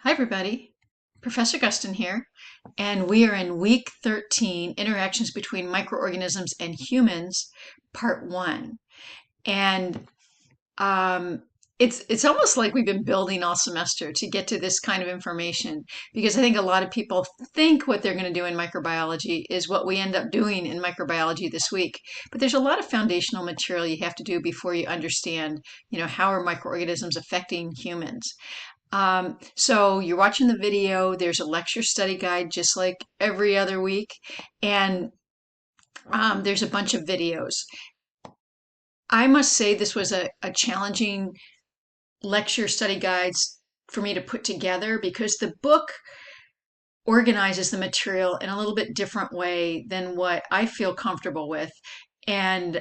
Hi, everybody. Professor Gustin here, and we are in week 13, Interactions Between Microorganisms and Humans, part 1. And um, it's almost like we've been building all semester to get to this kind of information because I think a lot of people think what they're going to do in microbiology is what we end up doing in microbiology this week. But there's a lot of foundational material you have to do before you understand, how are microorganisms affecting humans. So you're watching the video, there's a lecture study guide just like every other week, and there's a bunch of videos. I must say this was a challenging lecture study guides for me to put together because the book organizes the material in a little bit different way than what I feel comfortable with. And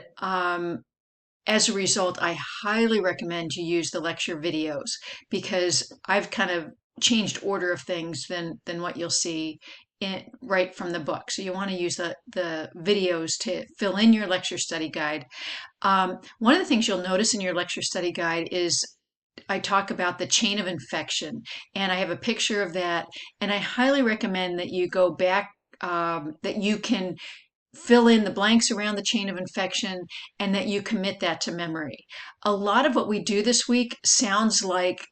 as a result, I highly recommend you use the lecture videos because I've kind of changed order of things than what you'll see right from the book. So you want to use the videos to fill in your lecture study guide. One of the things you'll notice in your lecture study guide is I talk about the chain of infection, and I have a picture of that. And I highly recommend that you go back, that you can fill in the blanks around the chain of infection and that you commit that to memory. A lot of what we do this week sounds like,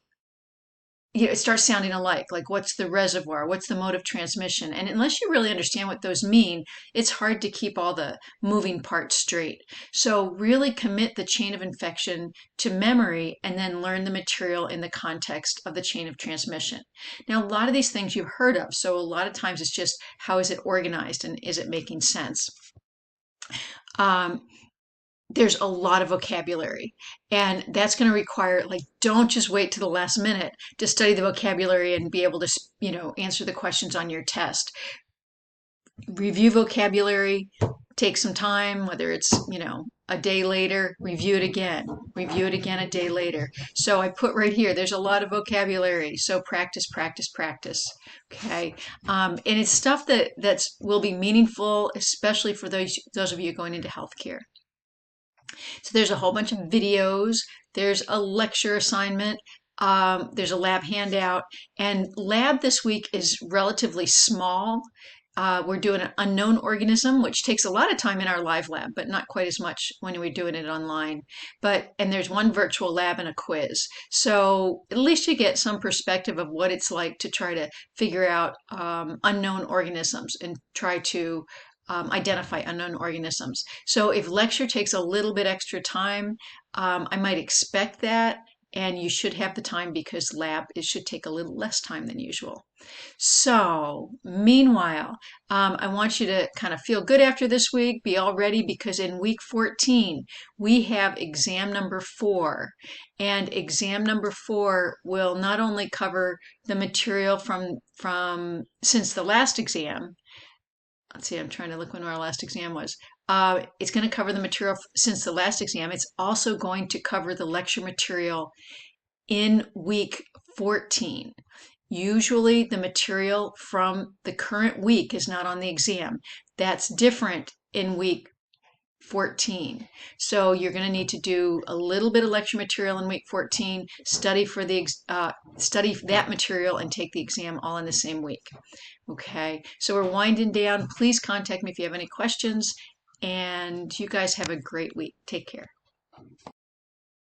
it starts sounding alike. Like, what's the reservoir? What's the mode of transmission? And unless you really understand what those mean, it's hard to keep all the moving parts straight. So, really commit the chain of infection to memory and then learn the material in the context of the chain of transmission. Now, a lot of these things you've heard of. So, a lot of times it's just how is it organized and is it making sense? Um, there's a lot of vocabulary, and that's going to require, like, don't just wait to the last minute to study the vocabulary and be able to answer the questions on your test. Review vocabulary, take some time, whether it's a day later, review it again, a day later. So I put right here, there's a lot of vocabulary, so practice, practice, practice. Okay. And it's stuff that's will be meaningful, especially for those of you going into healthcare. So there's a whole bunch of videos. There's a lecture assignment. There's a lab handout. And lab this week is relatively small. We're doing an unknown organism, which takes a lot of time in our live lab, but not quite as much when we're doing it online. And there's one virtual lab and a quiz. So at least you get some perspective of what it's like to try to figure out unknown organisms and try to identify unknown organisms. So if lecture takes a little bit extra time, I might expect that, and you should have the time because lab, it should take a little less time than usual. So meanwhile, I want you to kind of feel good after this week, be all ready because in week 14, we have exam number 4. And exam number 4 will not only cover the material from since the last exam. Let's see, I'm trying to look when our last exam was. It's going to cover the material since the last exam. It's also going to cover the lecture material in week 14. Usually the material from the current week is not on the exam. That's different in week 14. So you're going to need to do a little bit of lecture material in week 14, study that material and take the exam all in the same week. Okay, so we're winding down. Please contact me if you have any questions, and you guys have a great week. Take care.